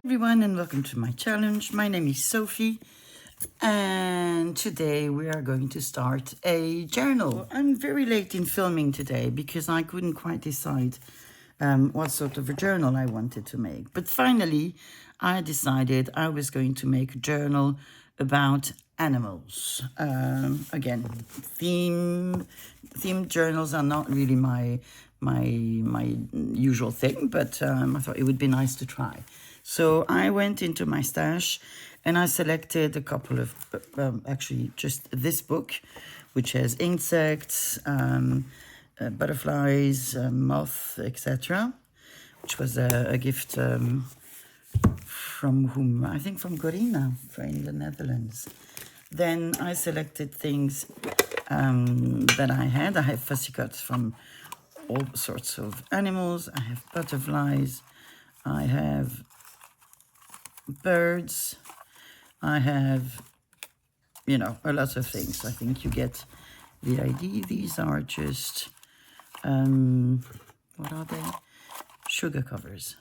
Everyone, and welcome to my challenge. My name is Sophie, and today we are going to start a journal. I'm very late in filming today because I couldn't quite decide what sort of a journal I wanted to make. But finally, I decided I was going to make a journal about animals. Again, themed journals are not really my usual thing, but I thought it would be nice to try. So I went into my stash and I selected a couple of, actually just this book, which has insects, butterflies, moths, etc., which was a gift from whom? I think from Corina, in the Netherlands. Then I selected things that I had. I have fussy cuts from all sorts of animals. I have butterflies. I have birds. I have, a lot of things. I think you get the idea. These are just, what are they? Sugar covers.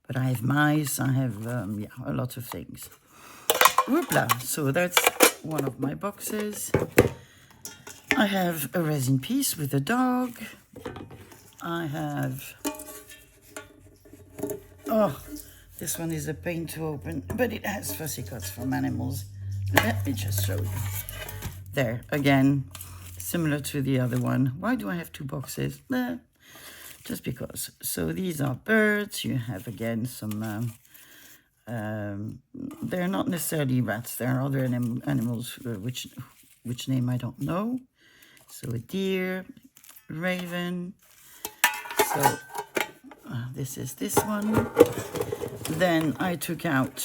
But I have mice. I have, a lot of things. Whoopla. So that's one of my boxes. I have a resin piece with a dog. I have, this one is a pain to open, but it has fussy cuts from animals. Let me just show you. There, again, similar to the other one. Why do I have two boxes? Just because. So these are birds. You have, again, some, they're not necessarily rats. There are other animals, which name I don't know. So a deer, raven. So this is this one. Then I took out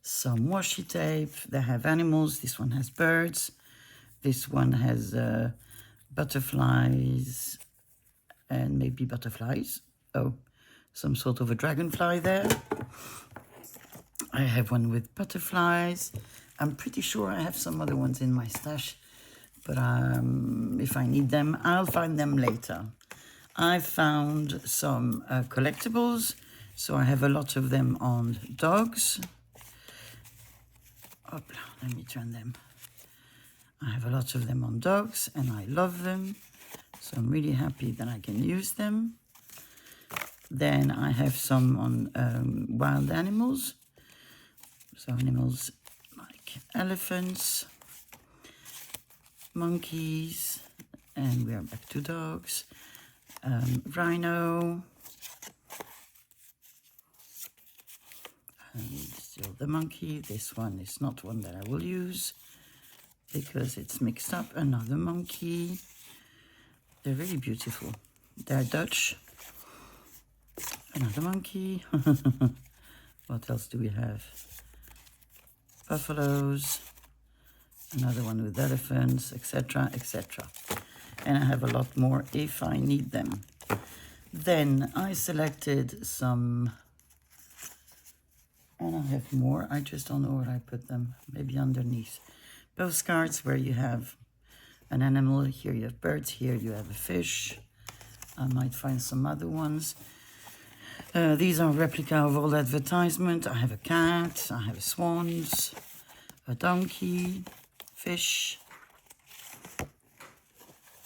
some washi tape. They have animals. This one has birds. This one has butterflies and maybe butterflies. Oh, some sort of a dragonfly there. I have one with butterflies. I'm pretty sure I have some other ones in my stash, but if I need them, I'll find them later. I found some collectibles. So I have a lot of them on dogs. Let me turn them. I have a lot of them on dogs and I love them. So I'm really happy that I can use them. Then I have some on wild animals. So animals like elephants, monkeys, and we are back to dogs. Rhino. And still the monkey. This one is not one that I will use because it's mixed up. Another monkey. They're really beautiful. They're Dutch. Another monkey. What else do we have? Buffaloes. Another one with elephants, etc., etc. And I have a lot more if I need them. Then I selected some, and I have more. I just don't know where I put them. Maybe underneath. Postcards where you have an animal. Here you have birds. Here you have a fish. I might find some other ones. These are replica of old advertisement. I have a cat. I have swans. A donkey. Fish.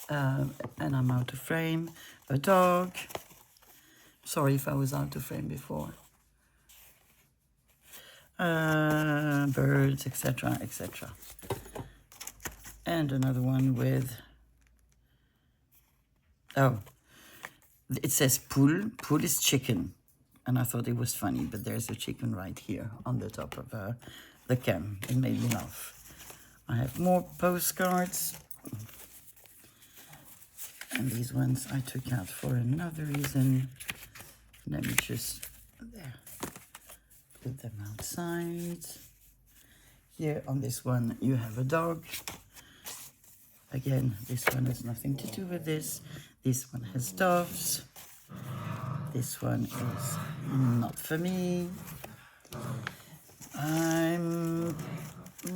And I'm out of frame. A dog. Sorry if I was out of frame before. Birds, etc., etc. And another one with, it says poule. Poule is chicken. And I thought it was funny, but there's a chicken right here on the top of the can. It made me laugh. I have more postcards. And these ones I took out for another reason. Let me just, there. Put them outside. Here on this one you have a dog. Again, this one has nothing to do with this. This one has doves. This one is not for me. I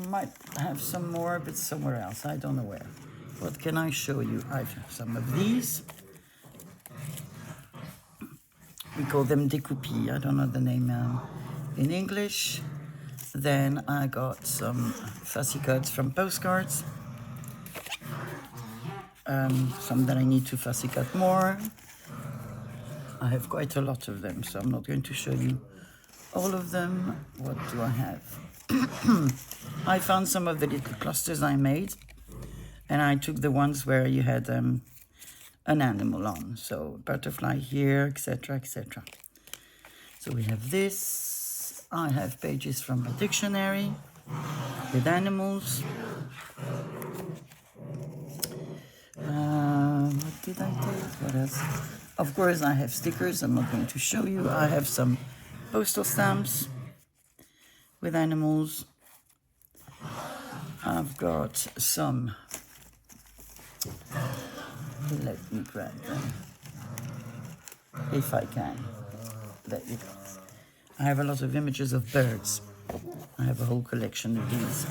might have some more, but somewhere else. I don't know where. What can I show you? I have some of these. We call them découpis. I don't know the name in English. Then I got some fussy cuts from postcards. Some that I need to fussy cut more. I have quite a lot of them, so I'm not going to show you all of them. What do I have? I found some of the little clusters I made, and I took the ones where you had an animal on, so butterfly here, etc., etc. So we have this. I have pages from a dictionary with animals. What did I take? What else? Of course, I have stickers. I'm not going to show you. I have some postal stamps with animals. I've got some. Let me grab them if I can. There you go. I have a lot of images of birds. I have a whole collection of these.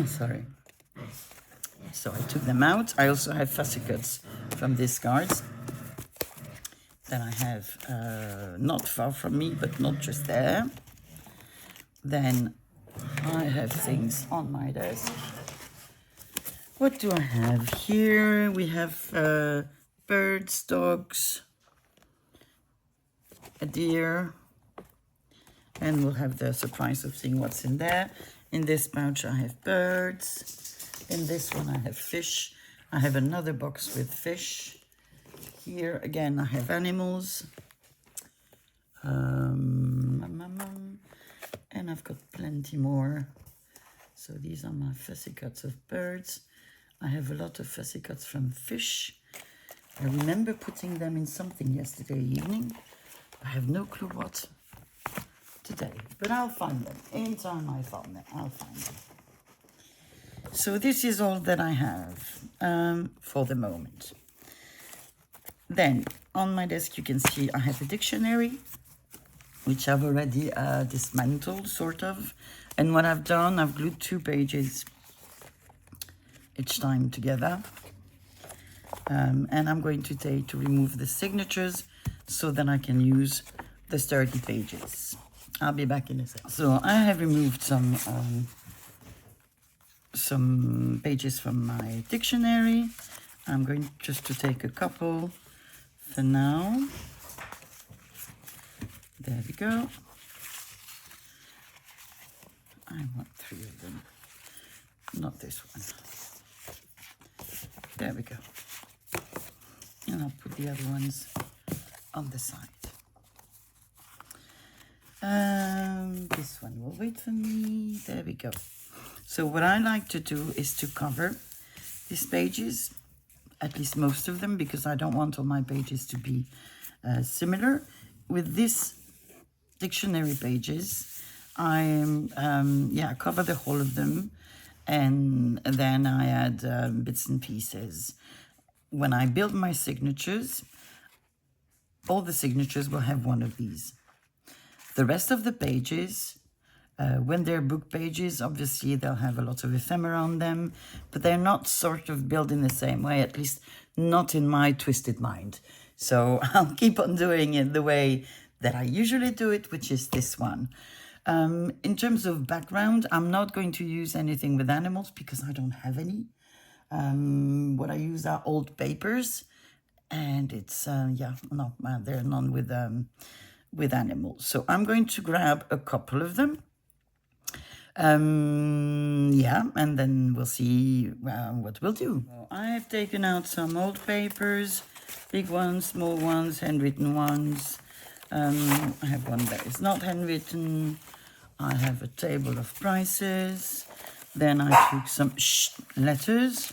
Sorry. So I took them out. I also have fussy cuts from these cards that I have not far from me, but not just there. Then I have things on my desk. What do I have here? We have birds, dogs, a deer, and we'll have the surprise of seeing what's in there. In this pouch I have birds. In this one I have fish. I have another box with fish. Here again I have animals. And I've got plenty more. So these are my fussy cuts of birds. I have a lot of fussy cuts from fish. I remember putting them in something yesterday evening. I have no clue what today, but I'll find them. In time I'll find them. So this is all that I have for the moment. Then on my desk you can see I have a dictionary, which I've already dismantled, sort of. And what I've done, I've glued 2 pages each time together. And I'm going to remove the signatures so that I can use the sturdy pages. I'll be back in a second. So I have removed some pages from my dictionary. I'm going just to take a couple for now. There we go. I want 3 of them, not this one. There we go. And I'll put the other ones on the side. This one will wait for me. There we go. So what I like to do is to cover these pages, at least most of them, because I don't want all my pages to be similar. With this dictionary pages, I cover the whole of them, and then I add bits and pieces. When I build my signatures, all the signatures will have one of these. The rest of the pages, when they're book pages, obviously they'll have a lot of ephemera on them, but they're not sort of built in the same way, at least not in my twisted mind. So I'll keep on doing it the way that I usually do it, which is this one. In terms of background, I'm not going to use anything with animals because I don't have any. What I use are old papers, and it's, there are none with animals. So I'm going to grab a couple of them. And then we'll see what we'll do. So I've taken out some old papers, big ones, small ones, handwritten ones. I have one that is not handwritten. I have a table of prices. Then I took some letters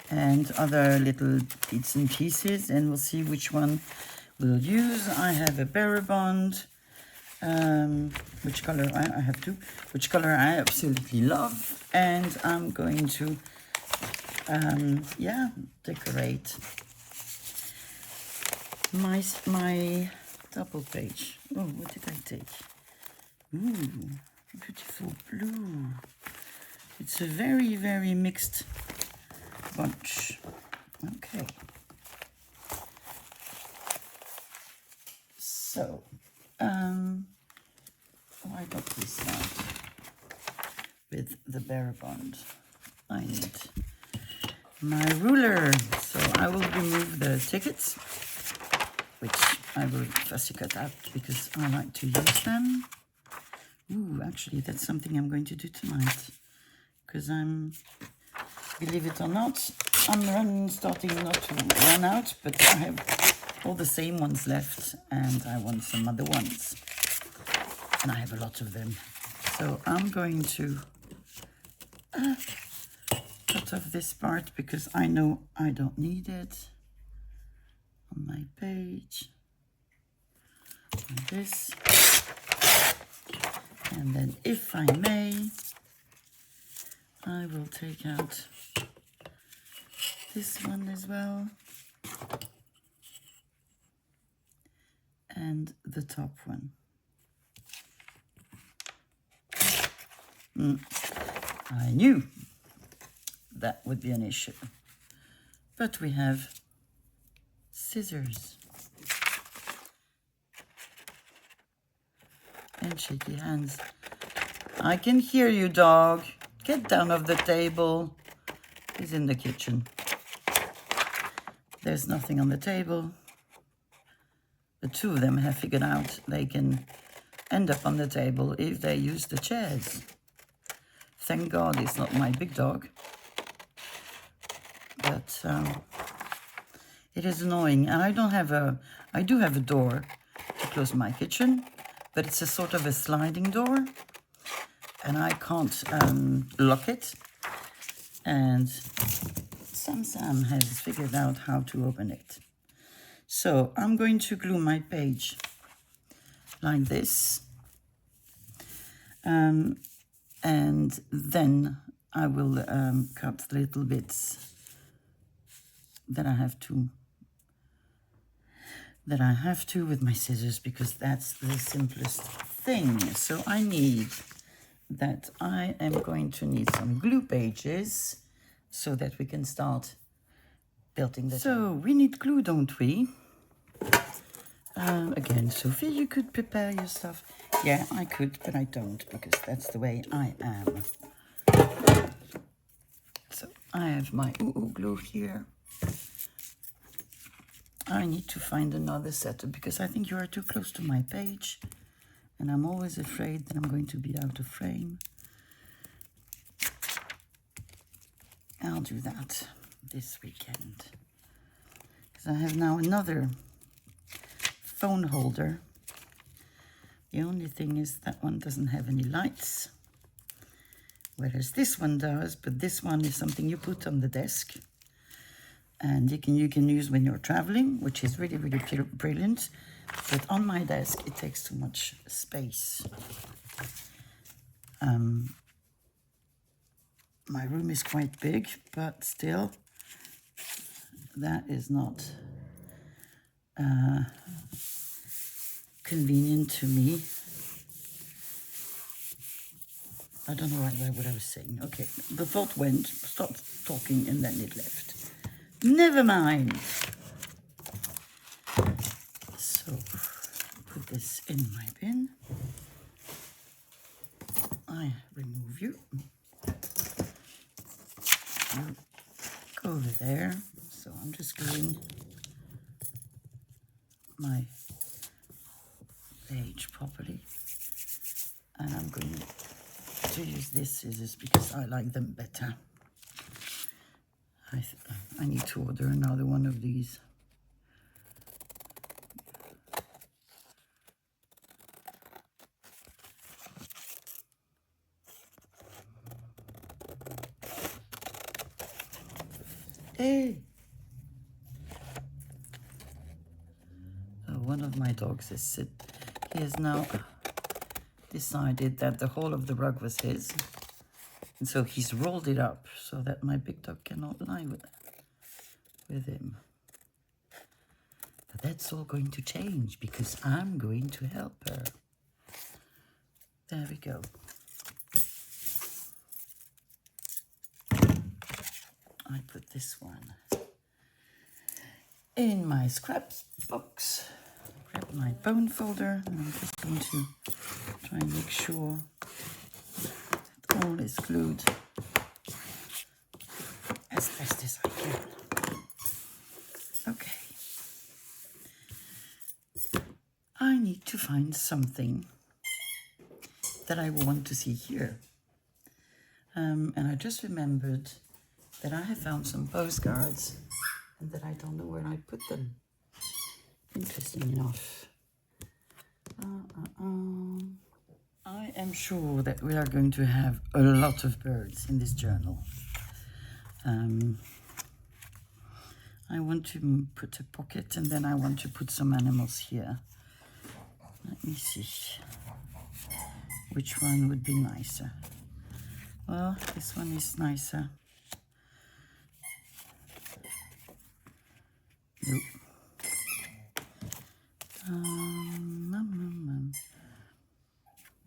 and other little bits and pieces, and we'll see which one we'll use. I have a bearer bond. Which color I have two, which color I absolutely love, and I'm going to decorate my double page. Oh, what did I take? Ooh, beautiful blue. It's a very, very mixed bunch. Okay. Bearer Bond. I need my ruler. So I will remove the tickets, which I will fussy cut out because I like to use them. Ooh, actually, that's something I'm going to do tonight. Because believe it or not, I'm starting not to run out, but I have all the same ones left, and I want some other ones. And I have a lot of them. So I'm going to cut off this part because I know I don't need it on my page. Like this. And then, if I may, I will take out this one as well. And the top one. I knew that would be an issue. But we have scissors. And shaky hands. I can hear you, dog. Get down off the table. He's in the kitchen. There's nothing on the table. The two of them have figured out they can end up on the table if they use the chairs. Thank God it's not my big dog. But it is annoying. And I do have a door to close my kitchen, but it's a sort of a sliding door. And I can't lock it. And Sam has figured out how to open it. So I'm going to glue my page like this. And then I will cut little bits that I have to with my scissors, because that's the simplest thing. So I am going to need some glue pages so that we can start building the. So we need glue, don't we? Again, Sophie, you could prepare your stuff. Yeah, I could, but I don't, because that's the way I am. So I have my glue here. I need to find another setup because I think you are too close to my page. And I'm always afraid that I'm going to be out of frame. I'll do that this weekend. Because I have now another phone holder. The only thing is that one doesn't have any lights. Whereas this one does, but this one is something you put on the desk. And you can use when you're traveling, which is really, really brilliant. But on my desk, it takes too much space. My room is quite big, but still, that is not convenient to me. I don't know what I was saying. Okay, the thought went, stopped talking, and then it left. Never mind. So, put this in my bin. I remove you. You go over there. So I'm just gluing my page properly. And I'm going to use these scissors because I like them better. I need to order another one of these. Hey! One of my dogs is he has now decided that the whole of the rug was his. And so he's rolled it up so that my big dog cannot lie with him. But that's all going to change because I'm going to help her. There we go. I put this one in my scraps box. Grab my bone folder, and I'm just going to try and make sure that all is glued as best as I can. Okay. I need to find something that I want to see here. And I just remembered that I have found some postcards and that I don't know where I put them. Interesting enough. I am sure that we are going to have a lot of birds in this journal. I want to put a pocket and then I want to put some animals here. Let me see. Which one would be nicer? Well, this one is nicer. Nope.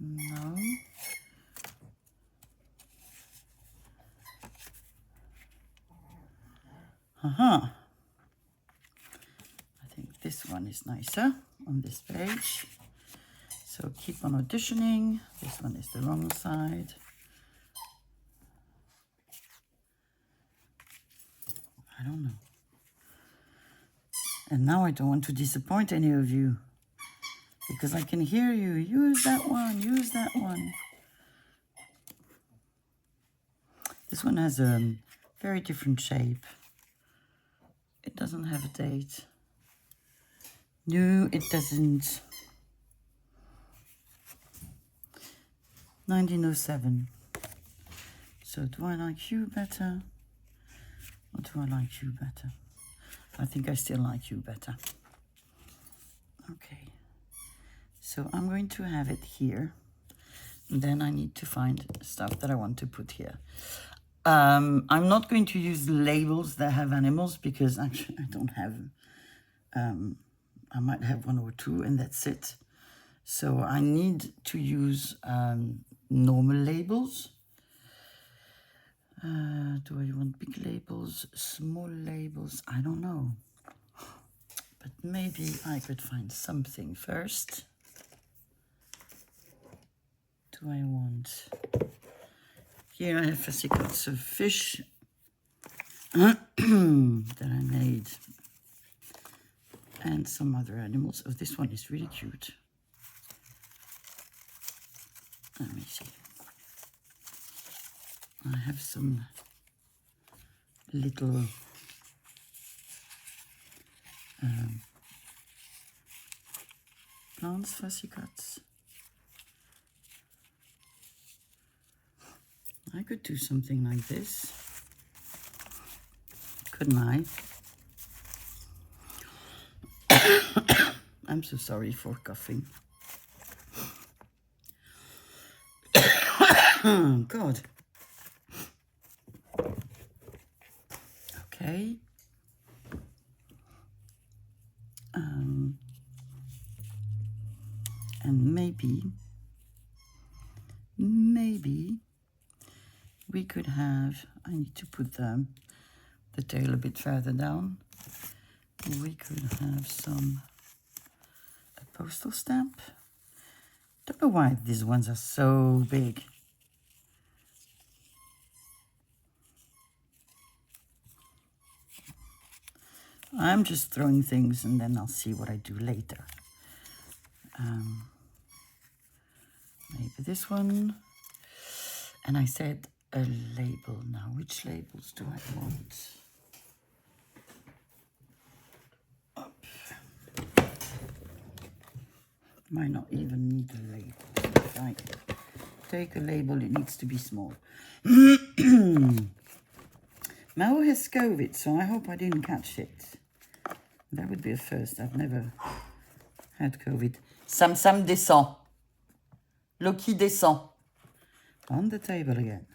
No. I think this one is nicer on this page. So keep on auditioning. This one is the wrong side. I don't know. And now I don't want to disappoint any of you, because I can hear you. Use that one, use that one. This one has a very different shape. It doesn't have a date. No, it doesn't. 1907. So do I like you better? Or do I like you better? I think I still like you better. Okay. So I'm going to have it here. And then I need to find stuff that I want to put here. I'm not going to use labels that have animals because actually I don't have, I might have one or two and that's it. So I need to use normal labels. Do I want big labels, small labels? I don't know. But maybe I could find something first. Do I want... Here I have fussy cuts of fish that I made. And some other animals. Oh, this one is really cute. Let me see. I have some little plants, fussy cuts. I could do something like this, couldn't I? I'm so sorry for coughing. Oh, God. Okay. And maybe we could have, I need to put the tail a bit further down. We could have a postal stamp. Don't know why these ones are so big. I'm just throwing things and then I'll see what I do later. Maybe this one. And I said a label. Now, which labels do I want? Up. Might not even need a label. If I take a label, it needs to be small. Mao has COVID, so I hope I didn't catch it. That would be a first. I've never had COVID. Sam descend. Loki descend. On the table again.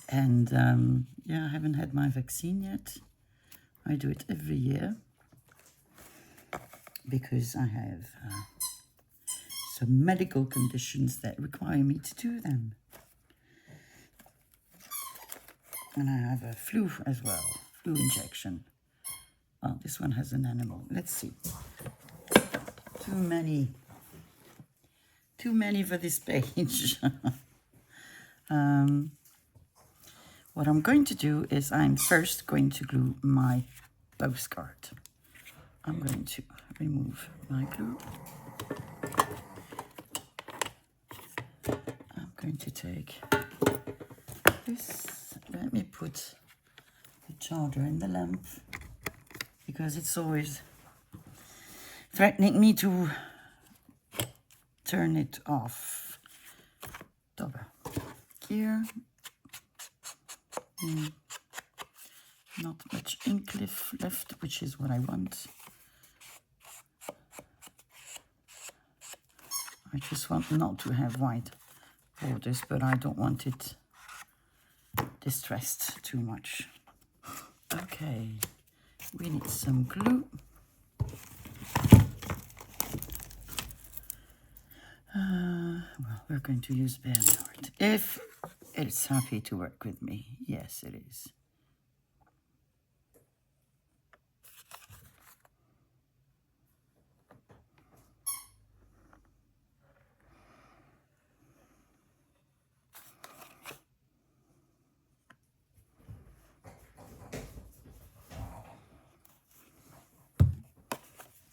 And yeah, I haven't had my vaccine yet. I do it every year because I have some medical conditions that require me to do them. And I have a flu as well, flu injection. Oh, this one has an animal. Let's see. Too many for this page. What I'm going to do is I'm first going to glue my postcard. I'm going to remove my glue. I'm going to take this. Let me put the charger in the lamp because it's always threatening me to turn it off. Double here. Not much ink left, which is what I want. I just want not to have white borders, but I don't want it distressed too much. Okay, we need some glue. Well, we're going to use Bernard. If it's happy to work with me, yes, it is.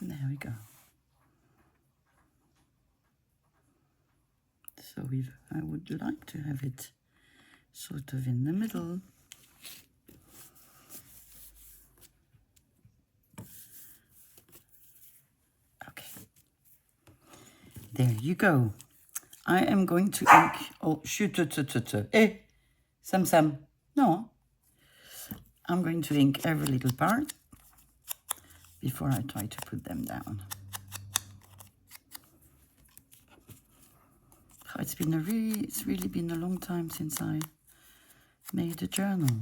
There we go. So I would like to have it sort of in the middle. Okay. There you go. I am going to ink. Oh, shoot. Sam. No. I'm going to ink every little part before I try to put them down. Oh, it's really been a long time since I made a journal.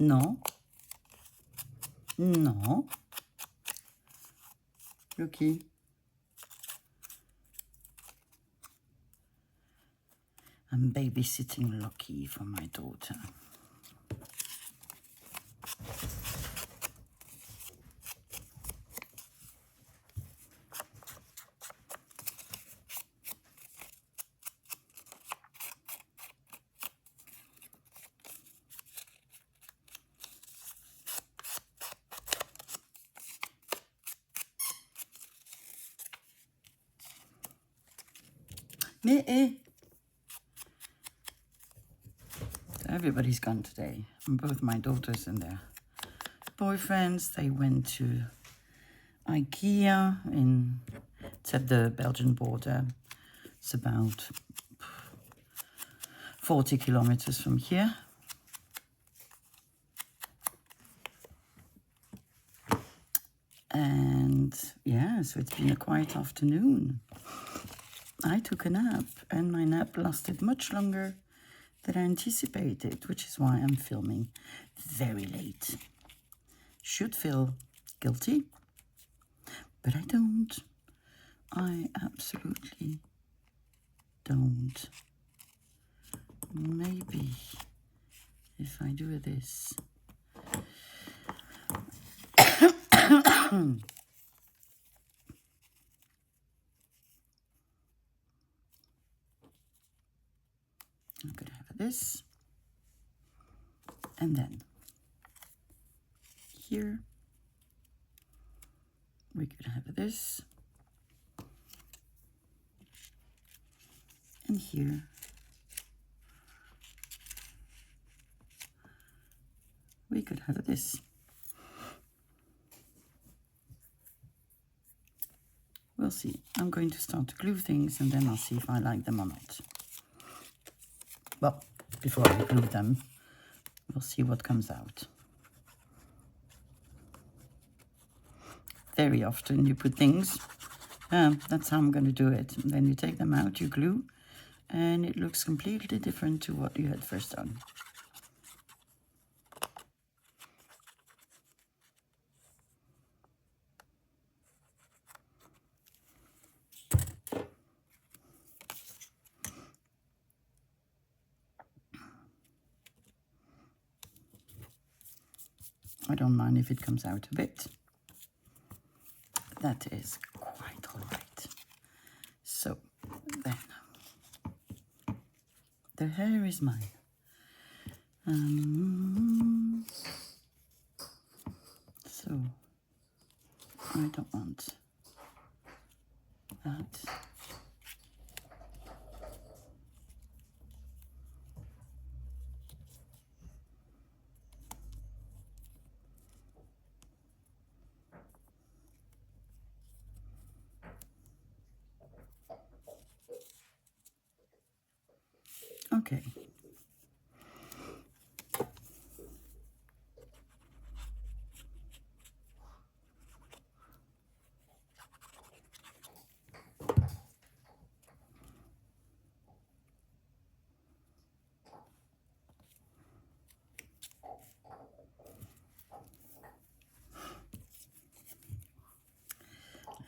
No. Looky. I'm babysitting Lucky for my daughter. Everybody's gone today. Both my daughters and their boyfriends. They went to IKEA it's at the Belgian border. It's about 40 kilometers from here. And yeah, so it's been a quiet afternoon. I took a nap, and my nap lasted much longer than I anticipated, which is why I'm filming very late. Should feel guilty, but I don't. I absolutely don't. Maybe if I do this. I'm going to have this, and then here we could have this, and here we could have this. We'll see. I'm going to start to glue things, and then I'll see if I like them or not. Well, before I glue them, we'll see what comes out. Very often you put things That's how I'm going to do it. And then you take them out, you glue, and it looks completely different to what you had first done. I don't mind if it comes out a bit. That is quite all right. So then, the hair is mine. So I don't want that. Okay.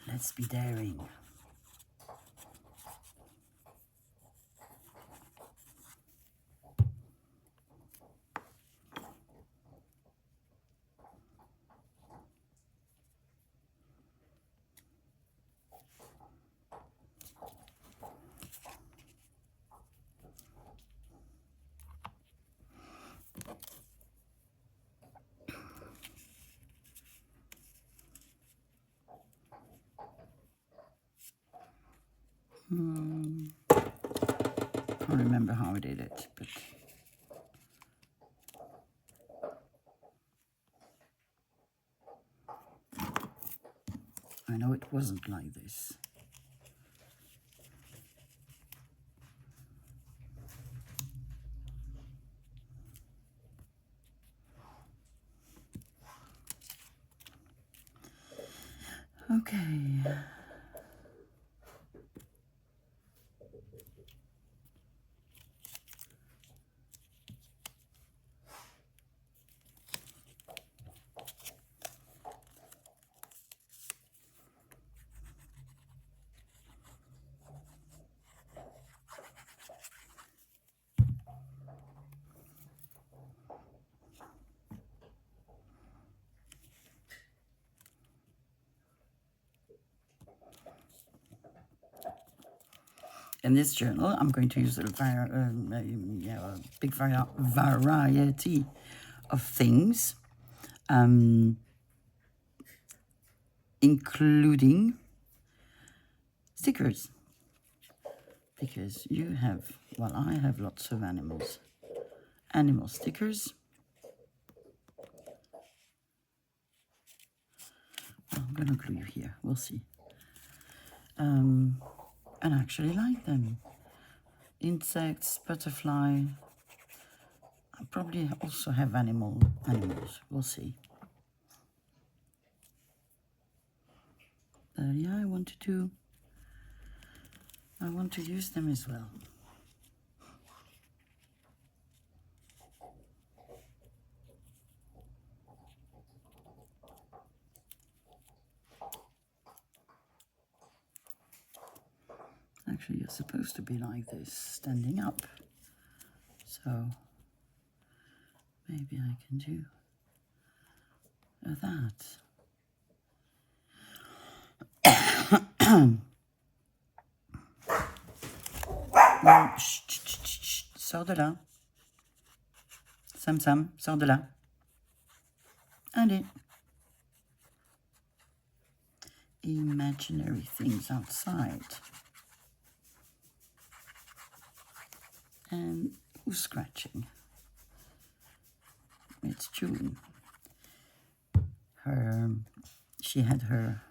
Let's be daring. I don't remember how I did it, but I know it wasn't like this. Okay. In this journal, I'm going to use a big variety of things, including stickers. Because you have, well, I have lots of animal stickers. I'm going to glue you here, we'll see. And I actually like them. Insects, butterfly. I probably also have animals, we'll see. Yeah, I want to use them as well. Actually, you're supposed to be like this, standing up. So maybe I can do that. Non, chut, chut, chut, chut, sors de là. Sam, sors de là. Allez. Imaginary things outside. And who's scratching? It's June. She had her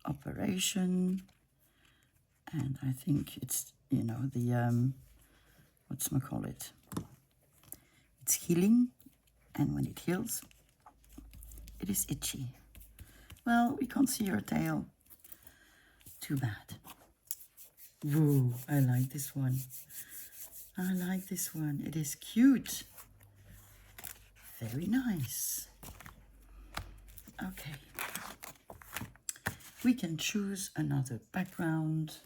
operation, and I think it's, you know, the whatchamacallit, it's healing, and when it heals, it is itchy. Well, we can't see her tail too bad. Whoa, I like this one. I like this one. It is cute. Very nice. Okay. We can choose another background.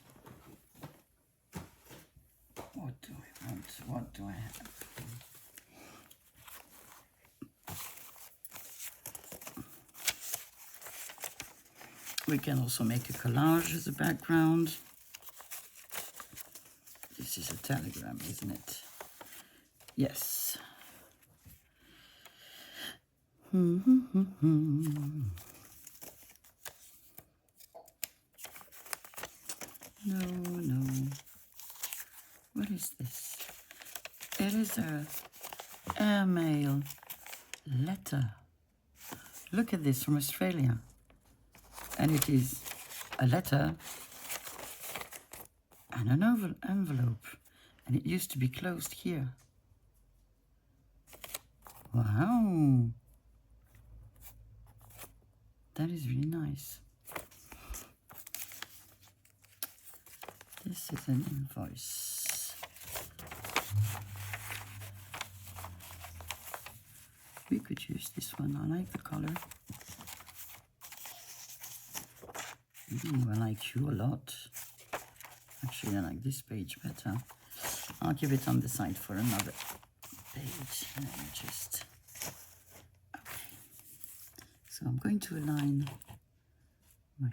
What do I want? What do I have? We can also make a collage as a background. This is a telegram, isn't it? Yes. No, no. What is this? It is a airmail letter. Look at this, from Australia. And it is a letter and an envelope. And it used to be closed here. Wow. That is really nice. This is an invoice. We could use this one. I like the color. I like you a lot. Actually, I like this page better. I'll keep it on the side for another page. Let me just... Okay. So I'm going to align my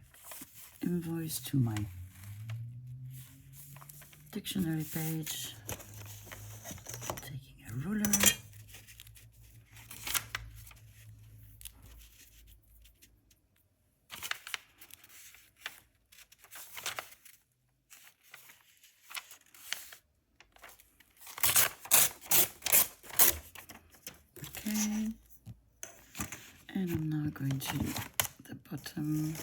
invoice to my dictionary page. Taking a ruler. Okay, and I'm now going to the bottom.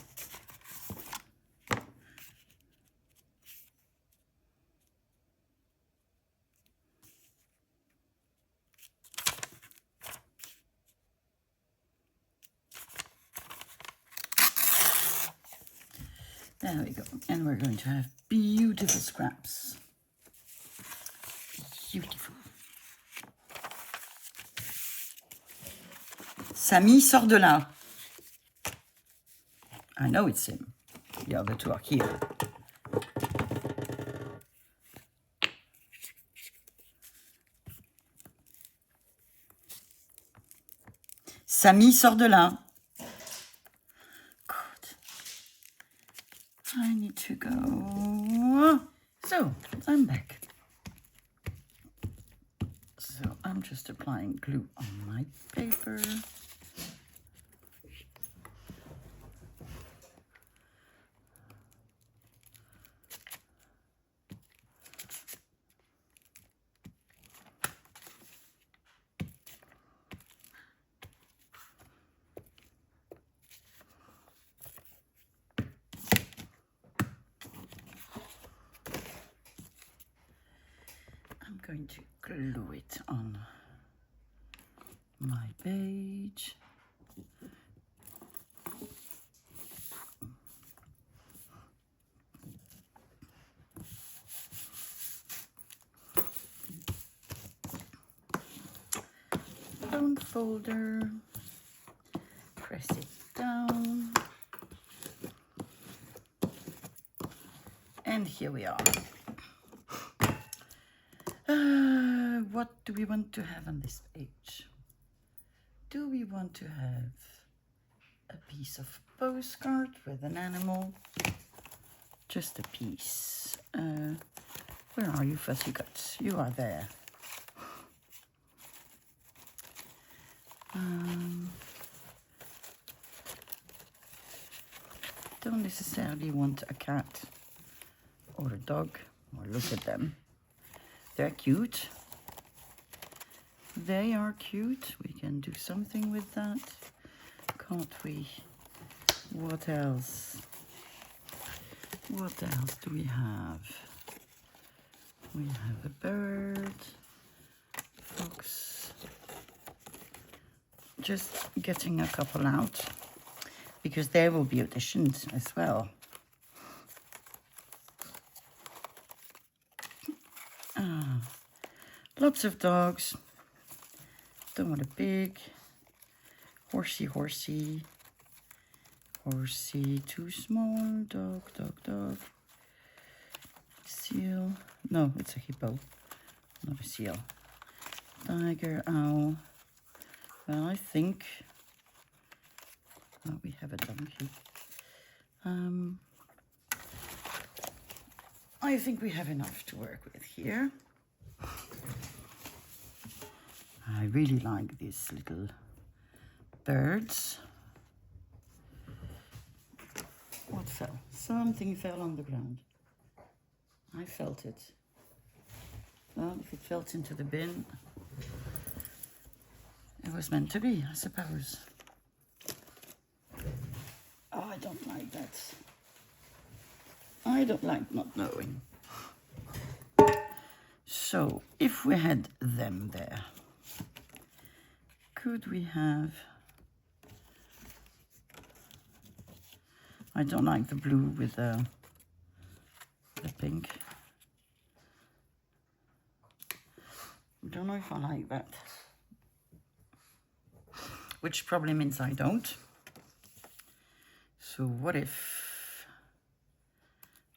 There we go, and we're going to have beautiful scraps. Beautiful. Samy, sors de là. I know it's him. The other two are here. Samy, sors de là. Good. I need to go. So, I'm back. So, I'm just applying glue on my paper. I'm going to glue it on my page. Bone folder, press it down, and here we are. What do we want to have on this page? Do we want to have a piece of postcard with an animal? Just a piece. Where are you, Fussy Guts? You are there. Don't necessarily want a cat or a dog. Or look at them. They're cute. They are cute. We can do something with that, can't we? What else? What else do we have? We have a bird, fox. Just getting a couple out because they will be auditioned as well. Lots of dogs. Don't want a big. Horsey, horsey. Horsey, too small. Dog, dog, dog. Seal. No, it's a hippo, not a seal. Tiger, owl. Well, I think... Oh, we have a donkey. I think we have enough to work with here. I really like these little birds. What fell? Something fell on the ground. I felt it. Well, if it fell into the bin, it was meant to be, I suppose. Oh, I don't like that. I don't like not knowing. So, if we had them there, could we have... I don't like the blue with the pink. I don't know if I like that. Which probably means I don't. So what if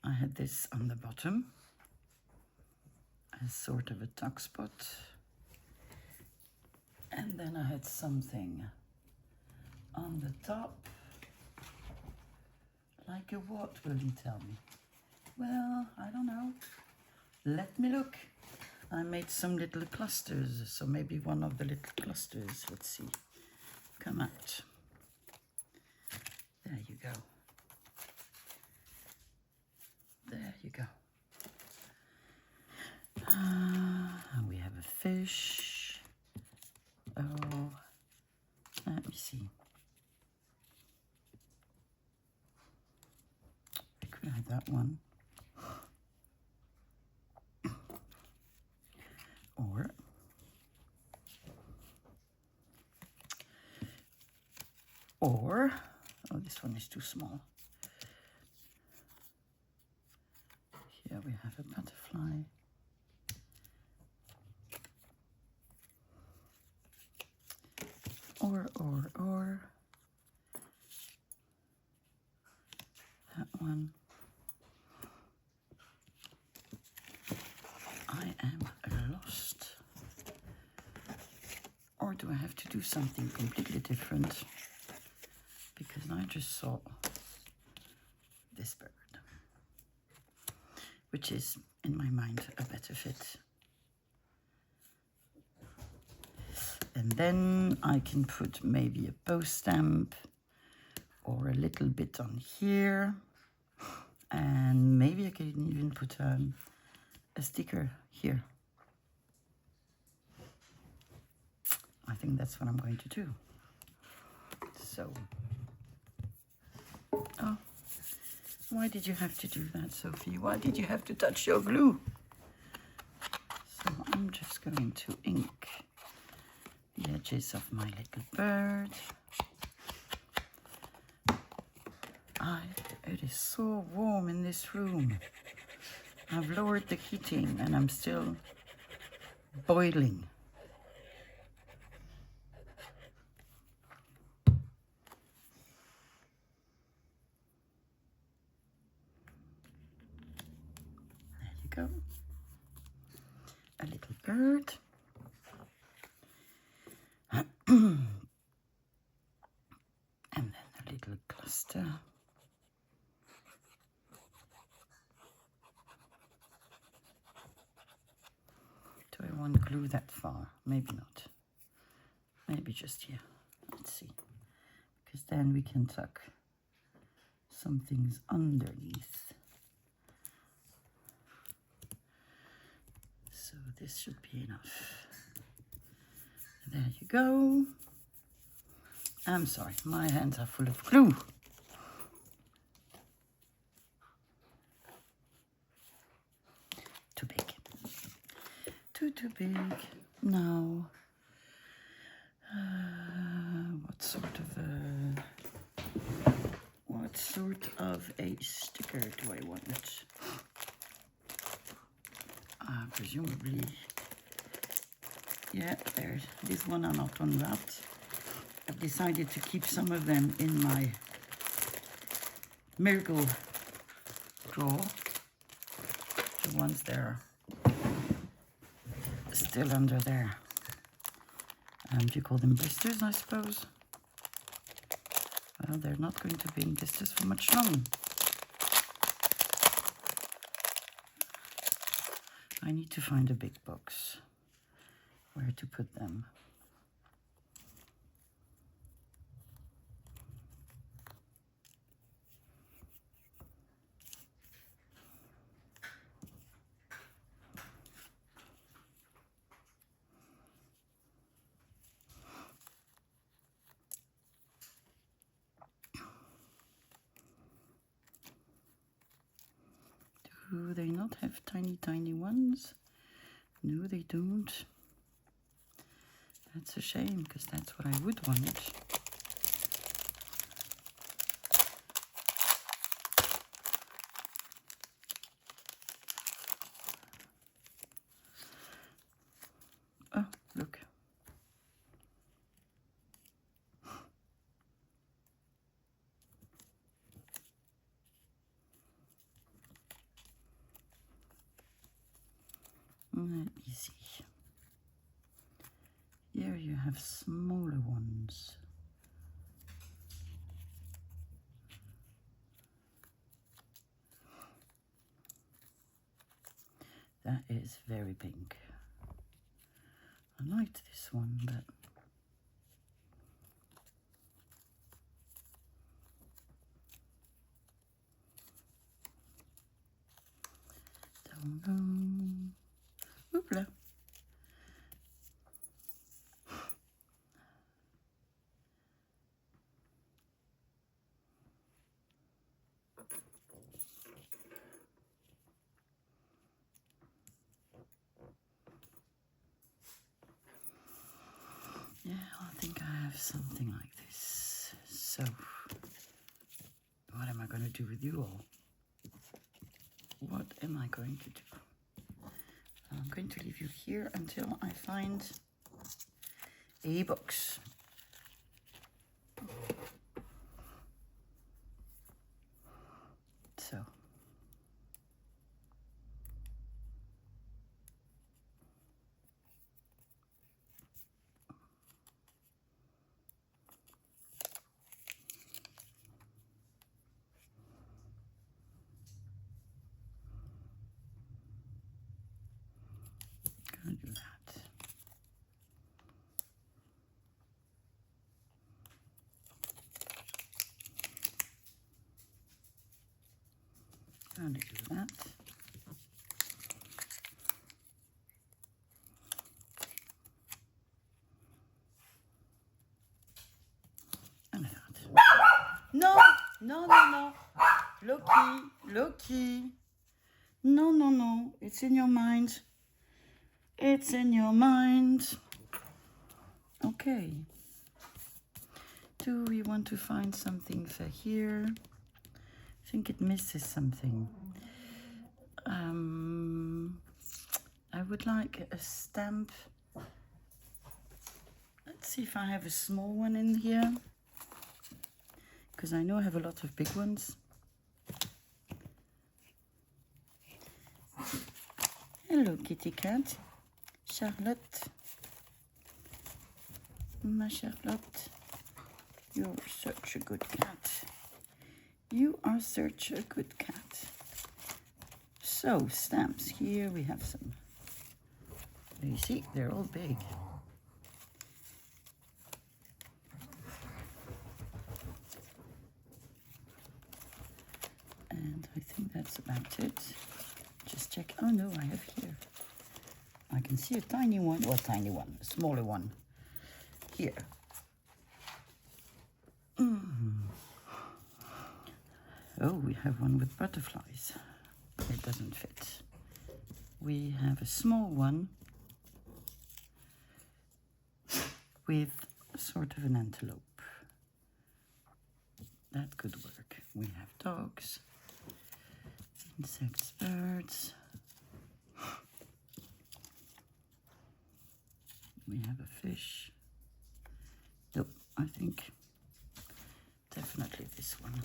I had this on the bottom as sort of a tuck spot, and then I had something on the top, like a what, will you tell me? Well, I don't know. Let me look. I made some little clusters, so maybe one of the little clusters, let's see, come out. There you go. There you go. We have a fish. Oh, let me see. I could have that one. Or, oh, this one is too small. Here we have a butterfly. Or, that one. I am lost. Or do I have to do something completely different? Because I just saw this bird, which is, in my mind, a better fit. And then I can put maybe a bow stamp or a little bit on here. And maybe I can even put a sticker here. I think that's what I'm going to do. So, oh, why did you have to do that, Sophie? Why did you have to touch your glue? So I'm just going to ink the edges of my little bird. It is so warm in this room. I've lowered the heating and I'm still boiling. There you go. A little bird. And then a little cluster. Do I want glue that far? Maybe not. Maybe just here. Let's see. Because then we can tuck some things underneath. So this should be enough. There you go. I'm sorry, my hands are full of glue. Too big. Too big. Now, what sort of a sticker do I want? Presumably Yeah, there's this one are not unwrapped. I've decided to keep some of them in my miracle drawer. The ones there still under there. Do you call them blisters, I suppose? Well, they're not going to be in blisters for much long. I need to find a big box where to put them. Do they not have tiny, tiny ones? No, they don't. That's a shame, because that's what I would want. Oh, look. Let me see. Here you have smaller ones. That is very pink. I liked this one, but don't know. Oopla. Yeah, I think I have something like this. So, what am I going to do with you all? What am I going to do? I'm going to leave you here until I find a box. So. Gonna do that. Gonna do that. And that. No, no, no, no. Loki, Loki. No, no, no. It's in your mind. It's in your mind. Okay. Do we want to find something for here? I think it misses something. I would like a stamp. Let's see if I have a small one in here, because I know I have a lot of big ones. Hello, kitty cat. Charlotte. Ma Charlotte. You're such a good cat. You are such a good cat. So, stamps. Here we have some. You see, they're all big. And I think that's about it. Just check. Oh no, I have here. I can see a tiny one. Well, tiny one, a smaller one. Here. Oh, we have one with butterflies. It doesn't fit. We have a small one with sort of an antelope. That could work. We have dogs, insects, birds. We have a fish. Nope, I think definitely this one.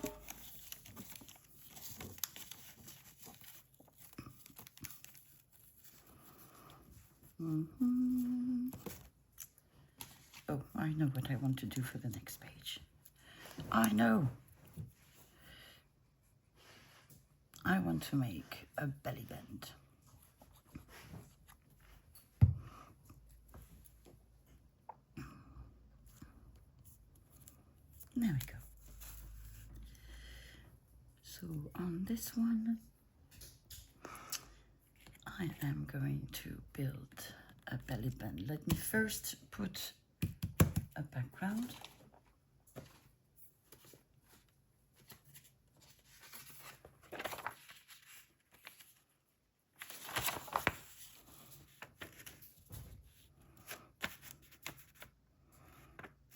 Oh, I know what I want to do for the next page. I know. I want to make a belly band. There we go. So on this one, I am going to build a belly band. Let me first put a background.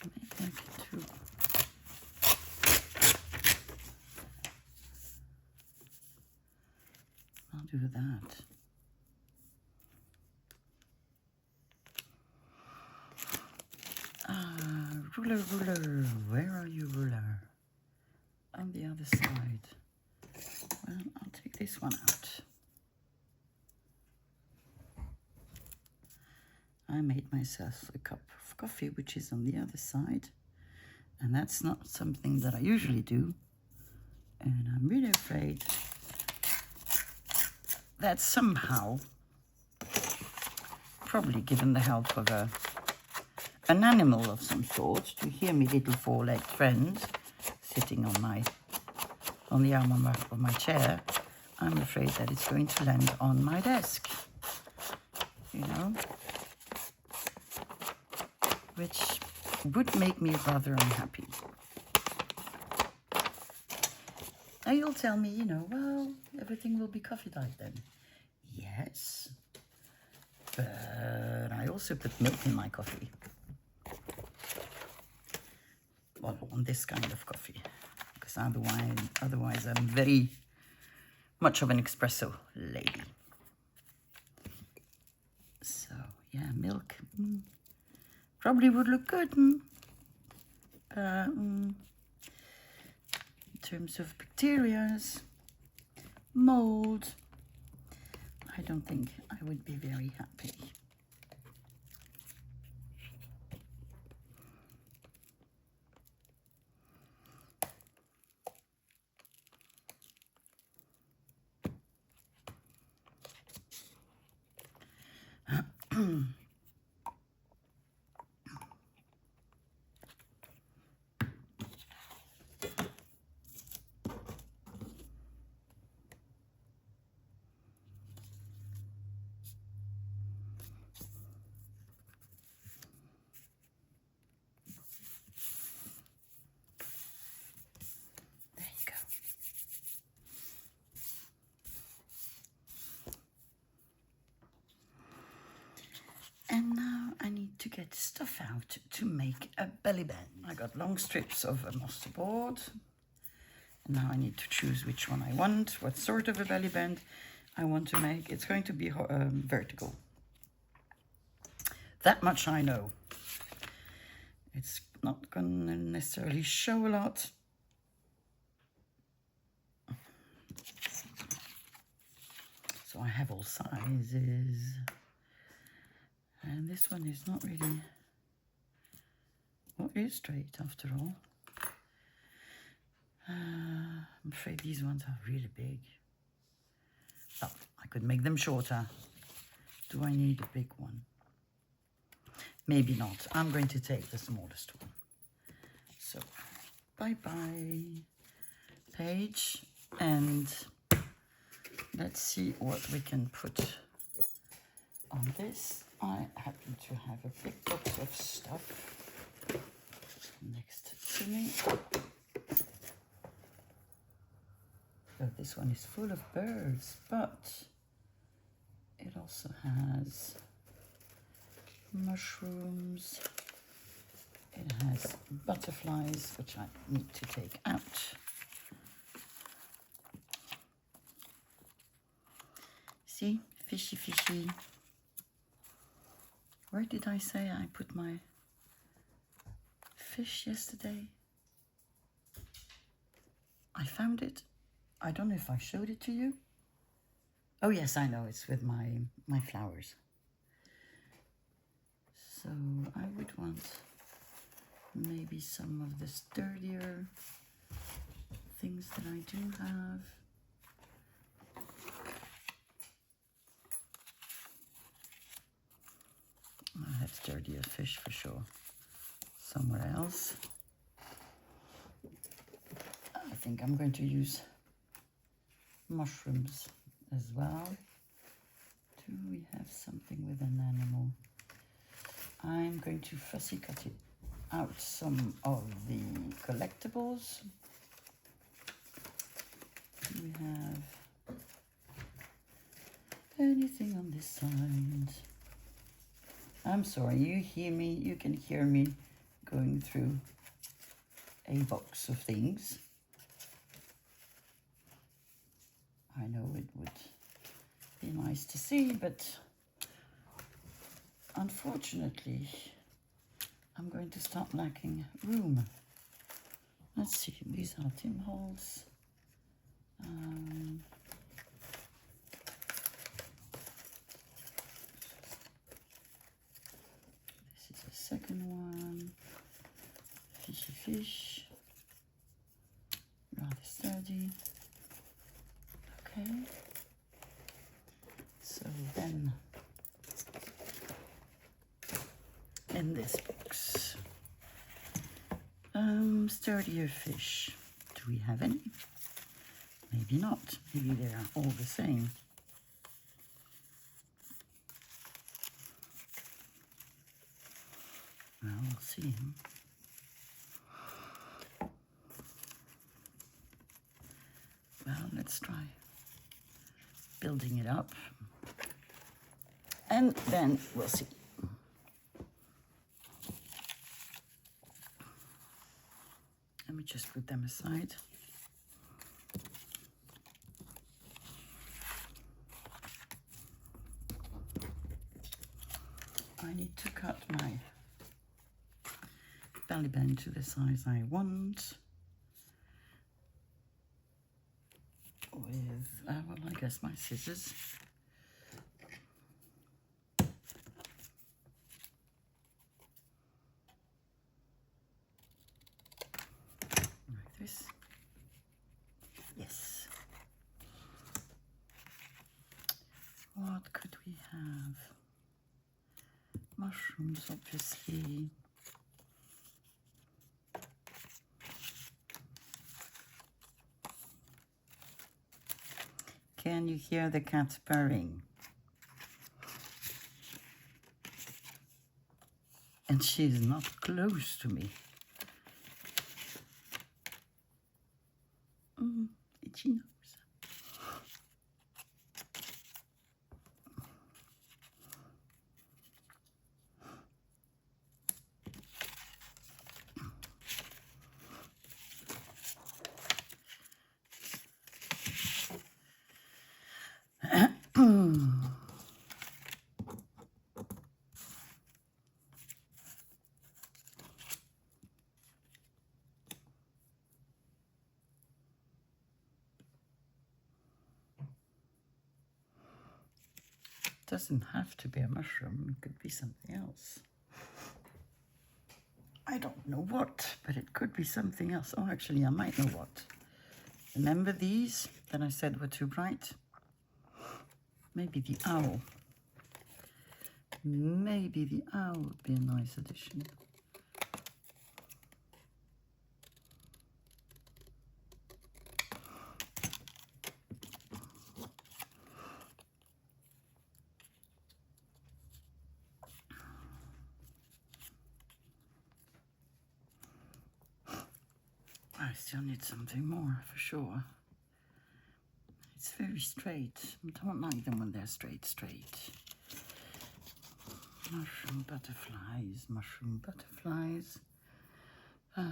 Maybe I can do. I'll do that. Ruler, ruler, where are you, ruler? On the other side. Well, I'll take this one out. I made myself a cup of coffee, which is on the other side. And that's not something that I usually do. And I'm really afraid that somehow, probably given the help of an animal of some sort, to hear me little four-legged friend sitting on the arm of my chair, I'm afraid that it's going to land on my desk, you know, which would make me rather unhappy. Now you'll tell me, you know, well, everything will be coffee dyed then. Yes, but I also put milk in my coffee. Well, on this kind of coffee, because otherwise I'm very much of an espresso lady. So yeah, milk probably would look good. In terms of bacteria, mold, I don't think I would be very happy. And now I need to get stuff out to make a belly band. I got long strips of Moster board. And now I need to choose which one I want, what sort of a belly band I want to make. It's going to be vertical. That much I know. It's not going to necessarily show a lot. So I have all sizes. And this one is not really, well, it is straight after all. I'm afraid these ones are really big. Oh, I could make them shorter. Do I need a big one? Maybe not. I'm going to take the smallest one. So, bye-bye page. And let's see what we can put on this. I happen to have a big box of stuff next to me. Oh, this one is full of birds, but it also has mushrooms. It has butterflies, which I need to take out. See, fishy, fishy. Where did I say I put my fish yesterday? I found it. I don't know if I showed it to you. Oh yes, I know, it's with my flowers. So I would want maybe some of the sturdier things that I do have. I have sturdier fish for sure somewhere else. I think I'm going to use mushrooms as well. Do we have something with an animal? I'm going to fussy cut it out some of the collectibles. Do we have anything on this side? I'm sorry, you can hear me going through a box of things. I know it would be nice to see, but unfortunately, I'm going to start lacking room. Let's see, these are Tim Holtz. This is the second one. Fishy fish. Rather sturdy. Okay. So then, in this box, sturdier fish. Do we have any? Maybe not. Maybe they are all the same. Well, we'll see. Well, let's try building it up. And then we'll see. Let me just put them aside. I need to cut my belly band to the size I want. With, well, I guess my scissors. Like this. Yes. What could we have? Mushrooms, obviously. Can you hear the cat purring? And she's not close to me. Itchy nose. Doesn't have to be a mushroom, it could be something else. I don't know what, but it could be something else. Oh, actually, I might know what. Remember these that I said were too bright? Maybe the owl. Maybe the owl would be a nice addition. I still need something more, for sure. It's very straight. I don't like them when they're straight. Mushroom butterflies, mushroom butterflies. I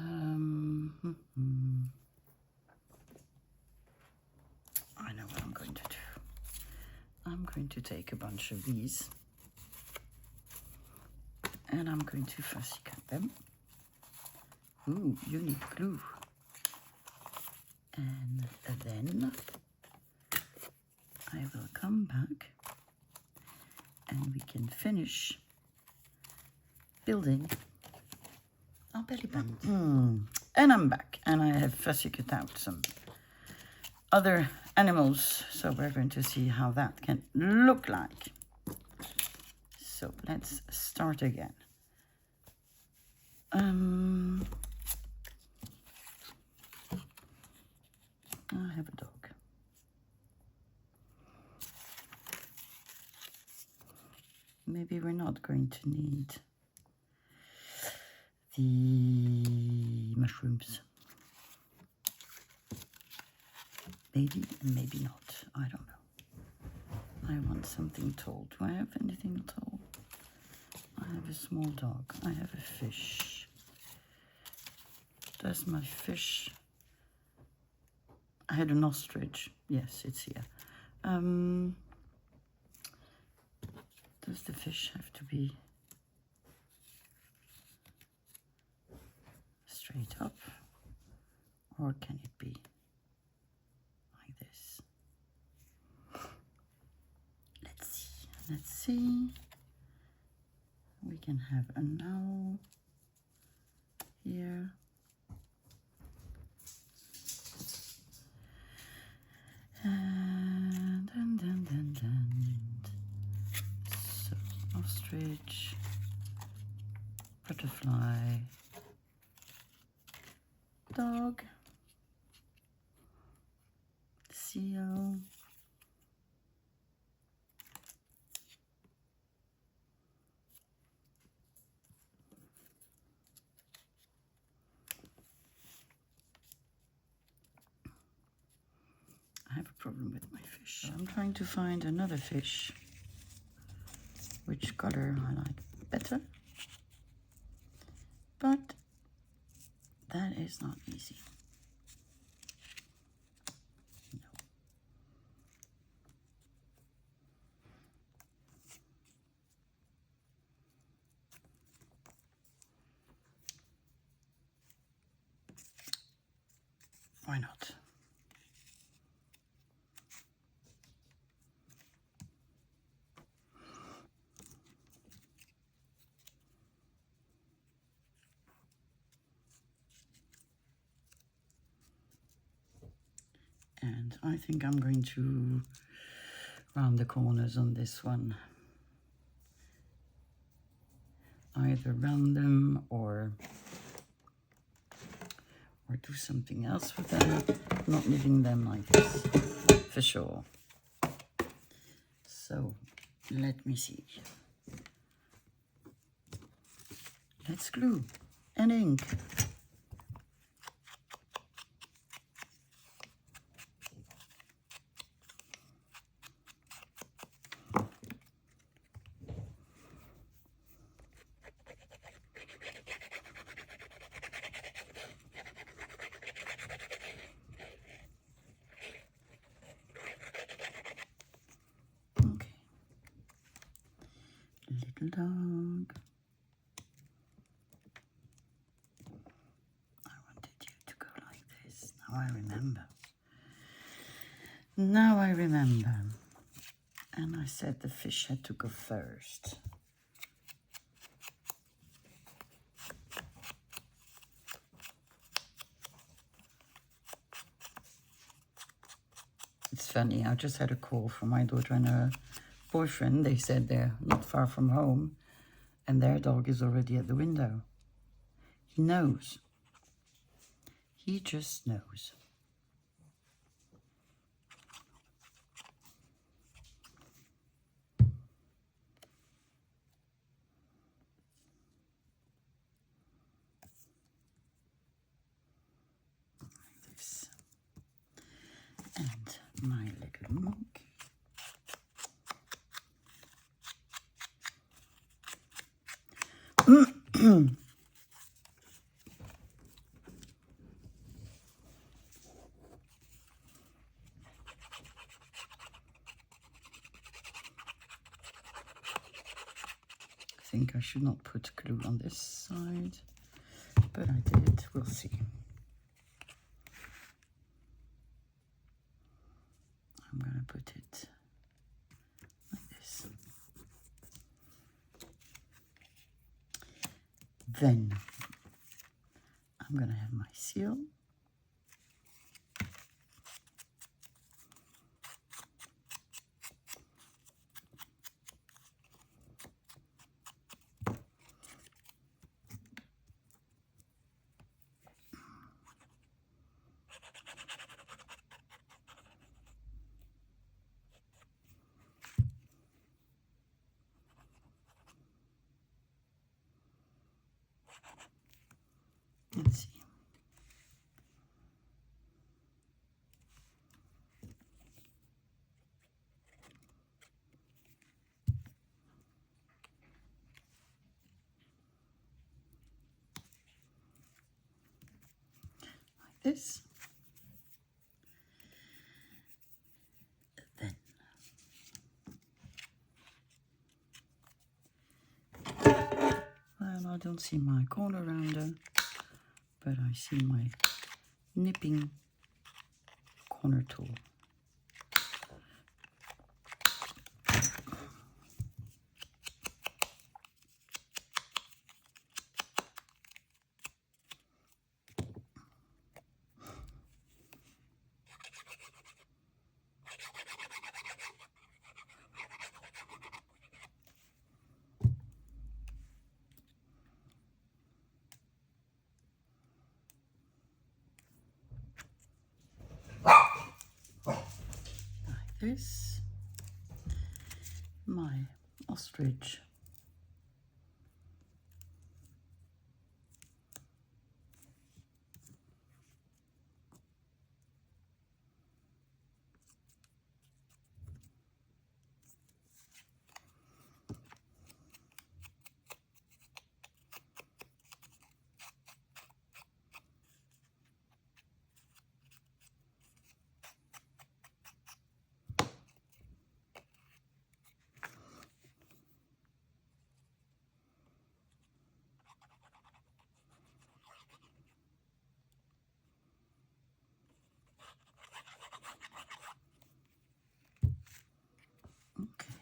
know what I'm going to do. I'm going to take a bunch of these And I'm going to fussy cut them. Ooh, you need glue. And then I will come back and we can finish building our belly band. And I'm back, and I have fussy cut out some other animals, so we're going to see how that can look like. So let's start again. I have a dog. Maybe we're not going to need the mushrooms. Maybe and maybe not. I don't know. I want something tall. Do I have anything tall? I have a small dog. I have a fish. Does my fish... I had an ostrich. Yes, it's here. Does the fish have to be straight up, or can it be like this? Let's see. We can have an owl here. And so ostrich, butterfly, dog, seal, I have a problem with my fish. I'm trying to find another fish. Which color I like better. But that is not easy. No. Why not? And I think I'm going to round the corners on this one. Either round them or do something else with them. Not leaving them like this, for sure. So, let me see. Let's glue and ink. Little dog. I wanted you to go like this. Now I remember. Now I remember. And I said the fish had to go first. It's funny, I just had a call from my daughter and her boyfriend. They said they're not far from home and their dog is already at the window. He knows. He just knows. Like this. And my little monkey. I think I should not put glue on this side, but I did. We'll see. I'm going to put it like this. Then I'm going to have my seal. Let's see. Like this. Then well, I don't see my corner rounder, but I see my nipping corner tool. This, my ostrich. Okay.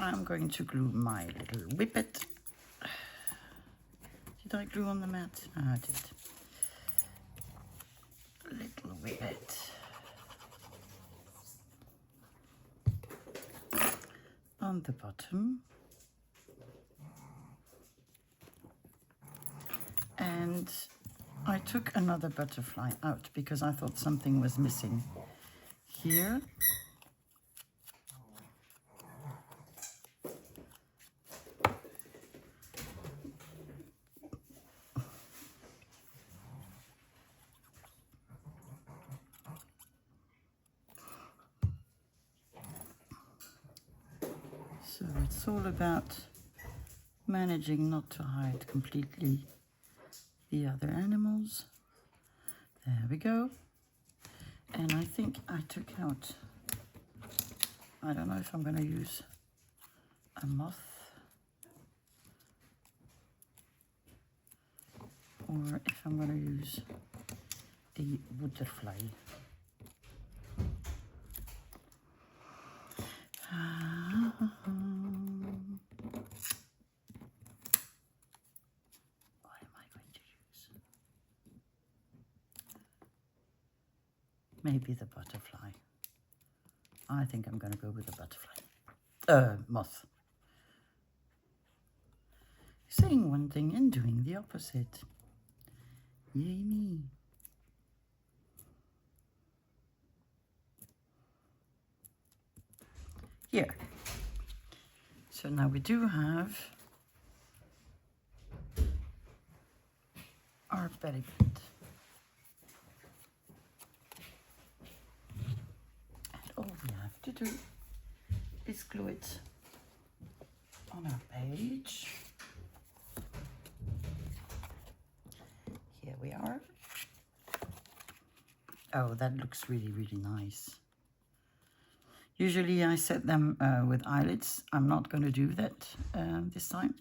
I'm going to glue my little whippet. Did I glue on the mat? I did. Little whippet. On the bottom. And I took another butterfly out because I thought something was missing here. So it's all about managing not to hide completely the other animals. There we go. And I think I took out, I don't know if I'm going to use a moth or if I'm going to use a butterfly. What am I going to use? Maybe the butterfly. I think I'm going to go with the butterfly. Moth. Saying one thing and doing the opposite. Yay me. Here. So now we do have our belly band. do is glue it on our page. Here we are. Oh, that looks really, really nice. Usually I set them with eyelets. I'm not going to do that this time.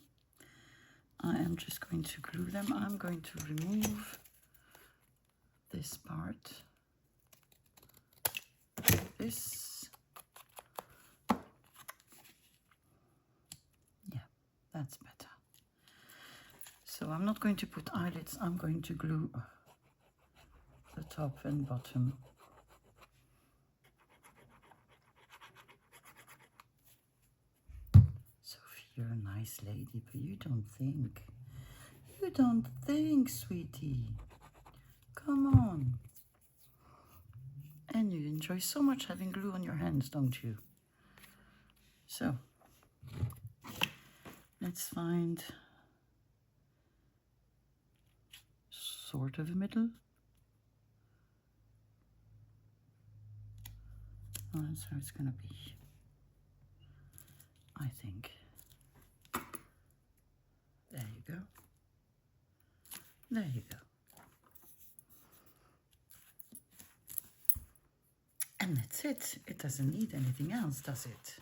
I am just going to glue them. I'm going to remove this part. This. Yeah, that's better. So I'm not going to put eyelets. I'm going to glue the top and bottom. Sophie, you're a nice lady, but you don't think. You don't think, sweetie. Come on. And you enjoy so much having glue on your hands, don't you? So, let's find sort of a middle. Oh, that's how it's gonna be, I think. There you go. There you go. And that's it. It doesn't need anything else, does it?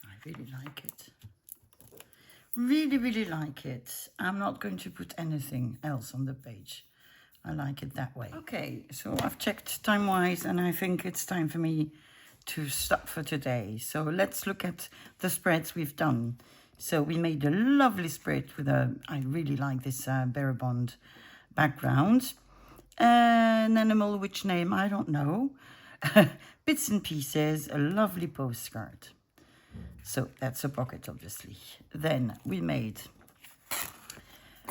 I really like it. Really, really like it. I'm not going to put anything else on the page. I like it that way. Okay, so I've checked time-wise, and I think it's time for me to stop for today. So let's look at the spreads we've done. So we made a lovely spread with I really like this Barabond background. An animal, which name, I don't know. Bits and pieces, a lovely postcard. So that's a pocket, obviously. Then we made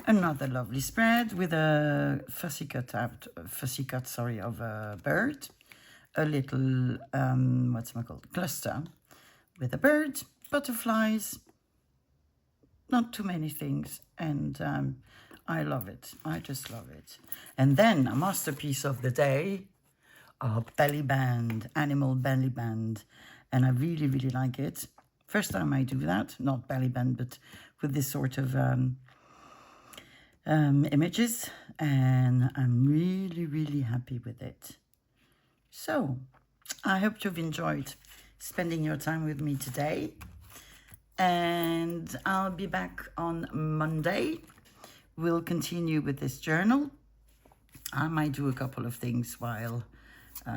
another lovely spread with a fussy cut of a bird. A little, cluster with a bird, butterflies, not too many things, and I love it. I just love it. And then a masterpiece of the day, a belly band, animal belly band, and I really, really like it. First time I do that, not belly band, but with this sort of images, and I'm really, really happy with it. So, I hope you've enjoyed spending your time with me today, and I'll be back on Monday. We'll continue with this journal. I might do a couple of things while we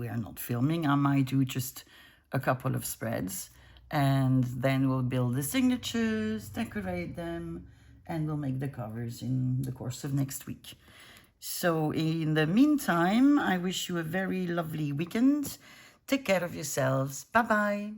are not filming. I might do just a couple of spreads, and then we'll build the signatures, decorate them, and we'll make the covers in the course of next week. So in the meantime, I wish you a very lovely weekend. Take care of yourselves. Bye-bye.